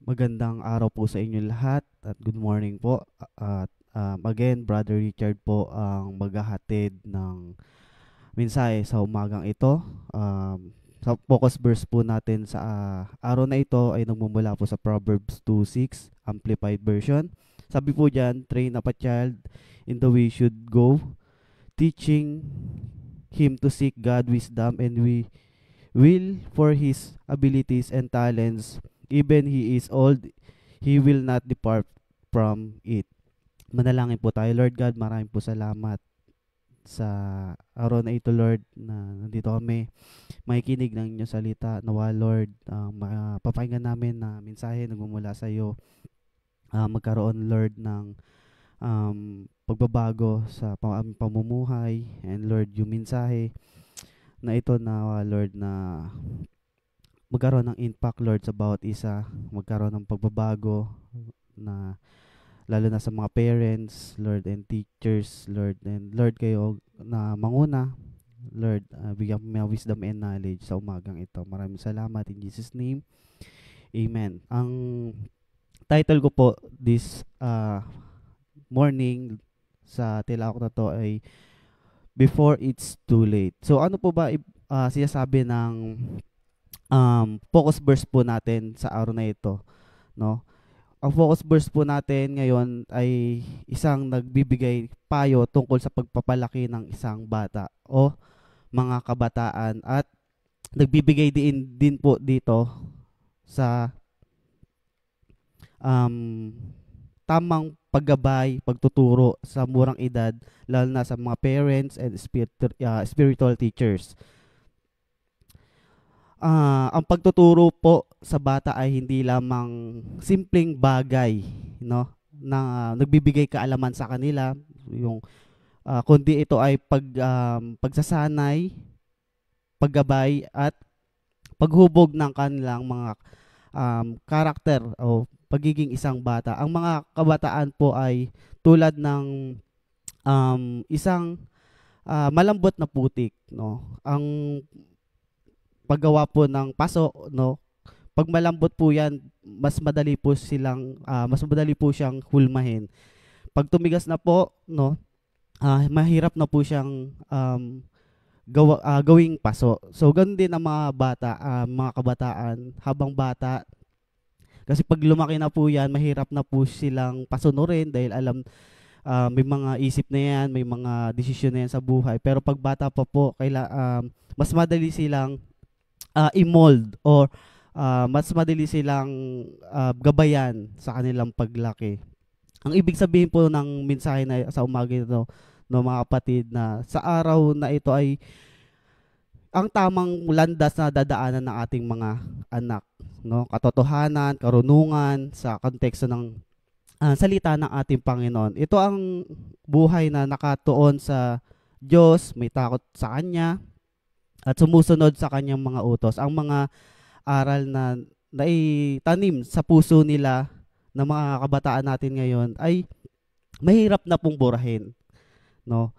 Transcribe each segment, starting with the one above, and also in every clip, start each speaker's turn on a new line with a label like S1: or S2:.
S1: Magandang araw po sa inyo lahat at good morning po. At again, Brother Richard po ang maghahatid ng mensahe sa umagang ito. Sa focus verse po natin sa araw na ito ay nagmumula po sa Proverbs 2:6 Amplified Version. Sabi po diyan, train up a child in the way he should go, teaching him to seek God wisdom, and we will for his abilities and talents. Even he is old, he will not depart from it. Manalangin po tayo. Lord God, maraming po salamat sa araw na ito, Lord, na nandito kami makikinig ng inyong salita. Nawa, Lord, mapapakinggan namin na mensahe nagmumula sa iyo. Magkaroon, Lord, ng pagbabago sa aming pamumuhay. And Lord, yung mensahe na ito na, Lord, na magkaroon ng impact, Lord, sa bawat isa. Magkaroon ng pagbabago na lalo na sa mga parents, Lord, and teachers, Lord. And Lord, kayo na manguna, Lord, bigyan mo may wisdom and knowledge sa umagang ito. Maraming salamat in Jesus' name. Amen. Ang title ko po this morning sa tilawak na to ay Before It's Too Late. So ano po ba sinasabi ng focus verse po natin sa araw na ito, no? Ang focus verse po natin ngayon ay isang nagbibigay payo tungkol sa pagpapalaki ng isang bata o mga kabataan, at nagbibigay din po dito sa um, tamang paggabay, pagtuturo sa murang edad, lalo na sa mga parents and spiritual teachers. Ang pagtuturo po sa bata ay hindi lamang simpleng bagay, no, na nagbibigay kaalaman sa kanila, yung kundi ito ay pagsasanay, paggabay at paghubog ng kanilang mga karakter o pagiging isang bata. Ang mga kabataan po ay tulad ng isang malambot na putik, no. Ang paggawa po ng paso, no, pag malambot po yan, mas madali po siyang hulmahin. Pag tumigas na po, no, mahirap na po siyang gawing paso. So ganun din ang mga bata, mga kabataan habang bata, kasi pag lumaki na po yan, mahirap na po silang pasunurin dahil alam, may mga isip na yan, may mga desisyon na yan sa buhay. Pero pag bata pa po, mas madali silang i-mold, or mas madali silang gabayan sa kanilang paglaki. Ang ibig sabihin po ng mensahe na sa umaga ito, no, mga kapatid, na sa araw na ito ay ang tamang landas na dadaanan ng ating mga anak, no, katotohanan, karunungan sa konteksto ng salita ng ating Panginoon. Ito ang buhay na nakatuon sa Diyos, may takot sa Kanya, at sumusunod sa Kanyang mga utos. Ang mga aral na naitanim sa puso nila ng mga kabataan natin ngayon ay mahirap na pong burahin, no?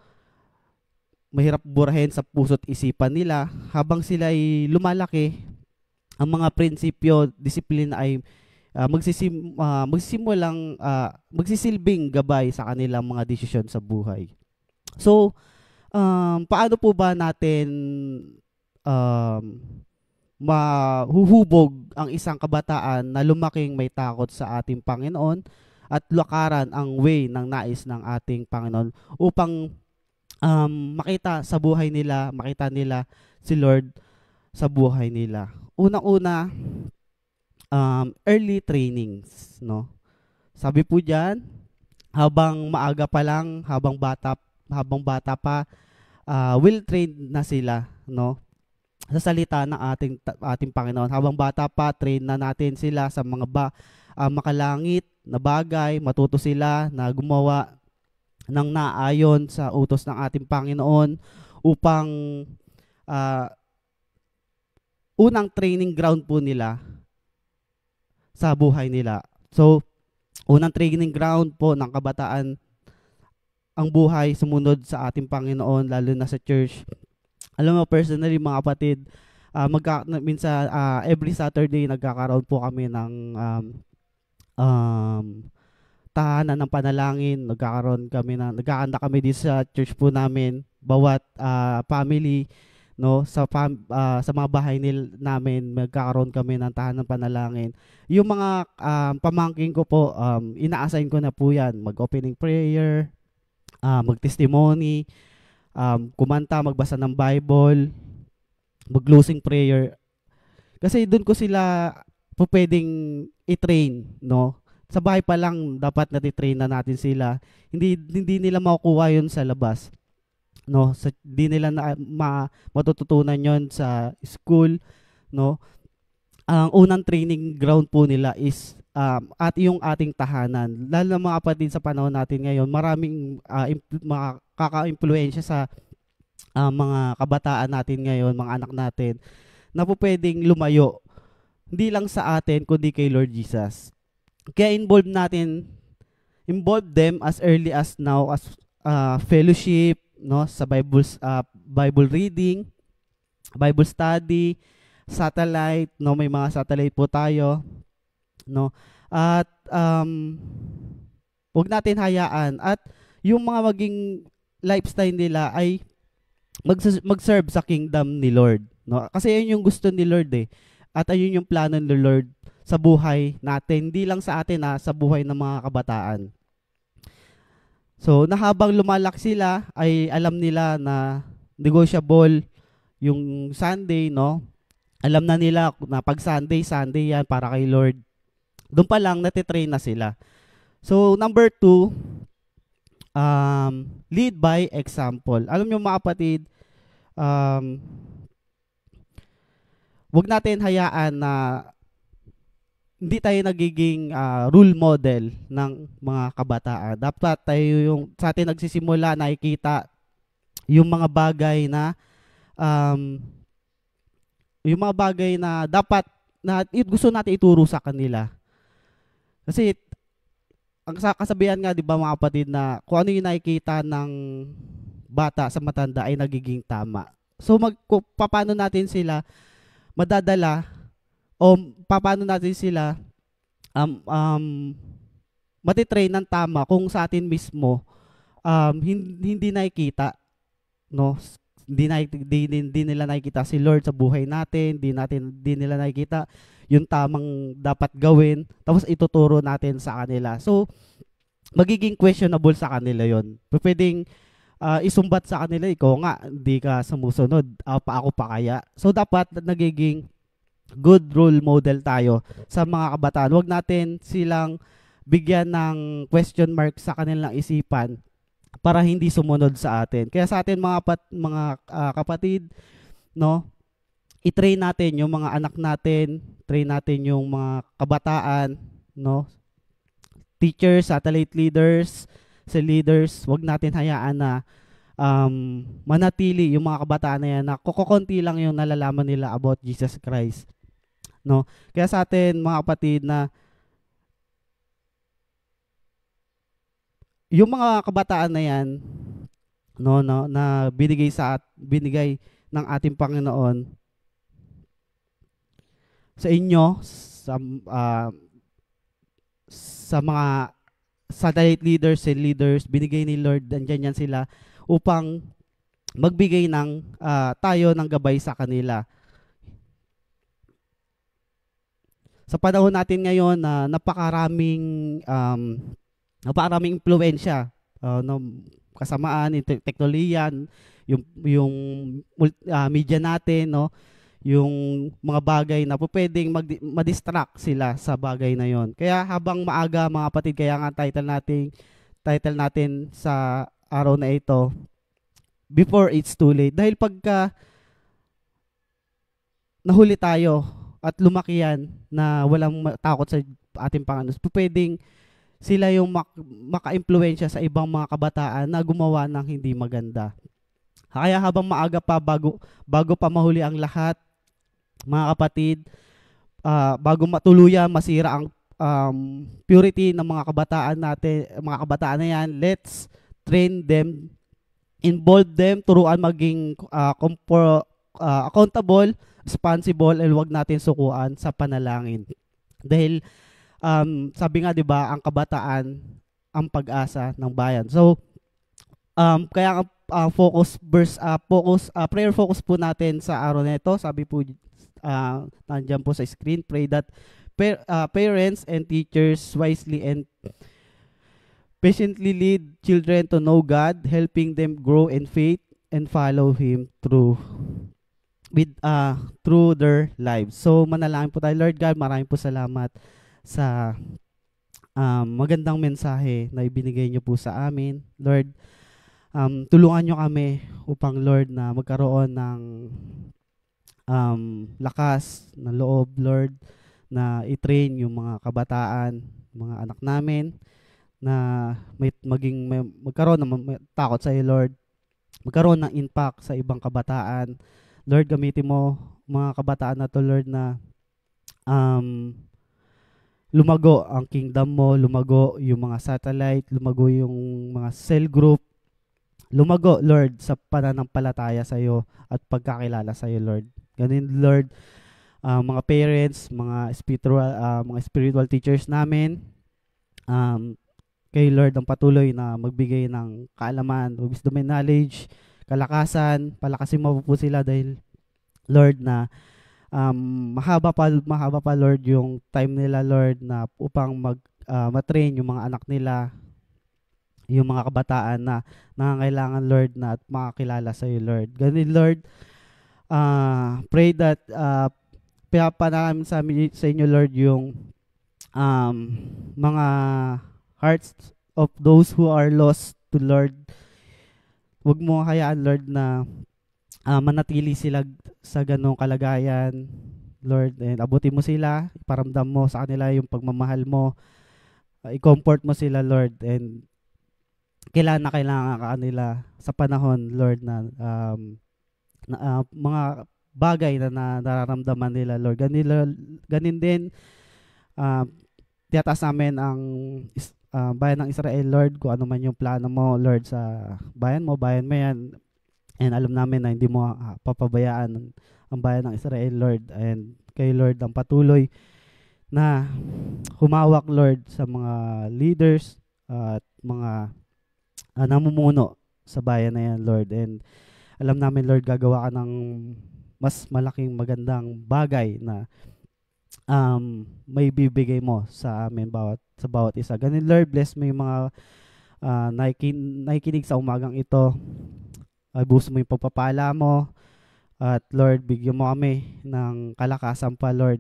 S1: Mahirap burahin sa puso't isipan nila habang sila ay lumalaki. Ang mga prinsipyo, disiplina ay magsisilbing gabay sa kanilang mga desisyon sa buhay. So, paano po ba natin um, mahuhubog ang isang kabataan na lumaking may takot sa ating Panginoon at lakaran ang way ng nais ng ating Panginoon upang makita sa buhay nila, makita nila si Lord sa buhay nila. Unang-una, early trainings, no? Sabi po diyan, habang maaga pa lang, habang bata pa, will train na sila, no? Sa salita ng ating Panginoon. Habang bata pa, train na natin sila sa mga makalangit na bagay, matuto sila na gumawa ng naayon sa utos ng ating Panginoon upang unang training ground po nila sa buhay nila. So, unang training ground po ng kabataan ang buhay sumunod sa ating Panginoon, lalo na sa church. Alam mo, personally, mga kapatid, minsan every Saturday nagkakaroon po kami ng um, tahanan ng panalangin. Nagkakanta kami dito sa church po namin. Bawat family, no, sa mga bahay namin, magkakaroon kami ng tahanan ng panalangin. Yung mga pamangkin ko po, ina-assign ko na po yan. Mag-opening prayer, mag-testimony, kumanta, magbasa ng Bible, mag-closing prayer. Kasi doon ko sila po pwedeng i-train, no? Sa bahay pa lang dapat natitrain na natin sila. Hindi nila makukuha 'yun sa labas, no? Di nila matututunan 'yon sa school, no? Ang unang training ground po nila is at yung ating tahanan. Lalo na mga kapatid sa panahon natin ngayon, maraming mga kaka-impluwensya sa mga kabataan natin ngayon, mga anak natin, na po pwedeng lumayo. Hindi lang sa atin, kundi kay Lord Jesus. Kaya involve them as early as now as fellowship, no, sa Bible reading, Bible study, satellite, no, may mga satellite po tayo, no. At wag natin hayaan at yung mga maging lifestyle nila ay mag-serve sa kingdom ni Lord, no? Kasi yun yung gusto ni Lord eh. At ayun yung plano ni Lord sa buhay natin, hindi lang sa atin sa buhay ng mga kabataan. So, na habang lumalaki sila, ay alam nila na negotiable yung Sunday, no? Alam na nila na pag Sunday yan para kay Lord. Doon pa lang, natitrain na sila. So, number 2, lead by example. Alam nyo mga kapatid, wag natin hayaan na hindi tayo nagiging role model ng mga kabataan. Dapat tayo sa atin nagsisimula, nakikita yung mga bagay na dapat na gusto natin ituro sa kanila. Kasi ang kasabihan nga, 'di ba mga kapatid, na kung ano yung nakikita ng bata sa matanda ay nagiging tama. So paano natin sila madadala o paano natin sila matitrain ng tama kung sa atin mismo hindi nakikita, no? Hindi nila nakikita si Lord sa buhay natin, hindi nila nakikita yung tamang dapat gawin, tapos ituturo natin sa kanila. So magiging questionable sa kanila yon. Pwedeng isumbat sa kanila, ikaw nga hindi ka sumusunod, ako pa kaya. So dapat nagiging good role model tayo sa mga kabataan. Huwag natin silang bigyan ng question mark sa kanilang isipan para hindi sumunod sa atin. Kaya sa atin mga kapatid, no, i-train natin yung mga anak natin, train natin yung mga kabataan, no, teachers, satellite leaders, leaders. Huwag natin hayaan na manatili yung mga kabataan na yan na kukunti lang yung nalalaman nila about Jesus Christ, no? Kaya sa atin mga kapatid, na yung mga kabataan na yan, no, na binigay ng ating Panginoon sa inyo, sa mga satellite leaders and leaders, binigay ni Lord, andyan yan sila upang magbigay ng tayo ng gabay sa kanila. Sa panahon natin ngayon na napakaraming impluwensya, no, kasamaan, teknolohiya, yung media natin, no, yung mga bagay na pwedeng ma-distract sila sa bagay na yon. Kaya habang maaga mga kapatid, kaya nga title natin sa araw na ito, Before It's Too Late. Dahil pagka nahuli tayo at lumaki yan na walang takot sa ating Panginoon, pwedeng sila yung maka-impluwensya sa ibang mga kabataan na gumawa ng hindi maganda. Kaya habang maaga pa, bago pa mahuli ang lahat, mga kapatid, bago matuluyan masira ang purity ng mga kabataan natin, mga kabataan na yan, let's train them, involve them, turuan maging accountable, responsible, and huwag natin sukuan sa panalangin. Dahil sabi nga 'di ba, ang kabataan ang pag-asa ng bayan. So, kaya ang prayer focus po natin sa araw na ito, sabi po nandiyan po sa screen, pray that parents and teachers wisely and patiently lead children to know God, helping them grow in faith and follow Him through their lives. So manalangin po tayo. Lord God, maraming po salamat sa magandang mensahe na ibinigay niyo po sa amin. Lord, tulungan niyo kami upang, Lord, na magkaroon ng lakas ng loob, Lord, na i-train yung mga kabataan, mga anak namin, na magkaroon ng takot sa iyo, Lord, magkaroon ng impact sa ibang kabataan. Lord, gamitin mo mga kabataan na to, Lord, na lumago ang kingdom mo, lumago yung mga satellite, lumago yung mga cell group, lumago, Lord, sa pananampalataya sa iyo at pagkakilala sa iyo, Lord. Ganun, Lord, mga parents, mga spiritual teachers namin, kay Lord ang patuloy na magbigay ng kaalaman, wisdom and knowledge, kalakasan, palakasin mo po sila dahil, Lord, na mahaba pa, Lord, yung time nila, Lord, na upang matrain yung mga anak nila, yung mga kabataan na nangangailangan, Lord, na at makakilala sa iyo, Lord. Ganun, Lord, pray that pinapanamin sa inyo, Lord, yung mga hearts of those who are lost to, Lord. Huwag mo hayaan, Lord, na manatili sila sa ganong kalagayan, Lord, and abutin mo sila, iparamdam mo sa kanila yung pagmamahal mo, i-comfort mo sila, Lord, and kailangan ka kanila sa panahon, Lord, na mga bagay na nararamdaman nila, Lord. Ganin din, tiyataas namin ang bayan ng Israel, Lord, kung ano man yung plano mo, Lord, sa bayan mo yan. And alam namin na hindi mo papabayaan ang bayan ng Israel, Lord. And kay Lord ang patuloy na humawak, Lord, sa mga leaders at mga namumuno sa bayan na yan, Lord. And alam namin, Lord, gagawa ka ng mas malaking magandang bagay na may bibigay mo sa amin sa bawat isa. Ganun, Lord, bless mo yung mga nakikinig sa umagang ito. Buhos mo yung pagpapala mo. At Lord, bigyan mo kami ng kalakasan pa, Lord.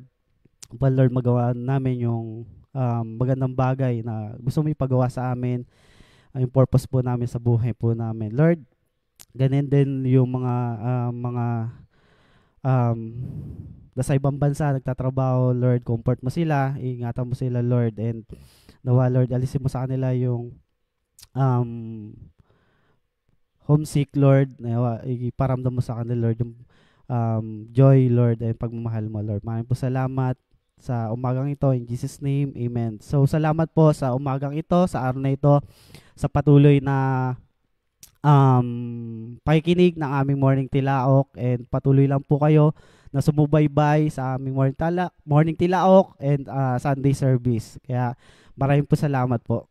S1: Lord, magawa namin yung magandang bagay na gusto mo ipagawa sa amin. Yung purpose po namin sa buhay po namin. Lord, ganun din yung mga nasa ibang bansa, nagtatrabaho, Lord, comfort mo sila, ingatan mo sila, Lord, and nawa, Lord, alisin mo sa kanila yung homesick, Lord, nawa, iparamdam mo sa kanila, Lord, yung joy, Lord, and pagmamahal mo, Lord. Maraming po salamat sa umagang ito, in Jesus' name, amen. So, salamat po sa umagang ito, sa araw na ito, sa patuloy na pakikinig ng aming morning tilaok, and patuloy lang po kayo na sumubaybay sa aming morning tilaok and Sunday service. Kaya maraming po salamat po.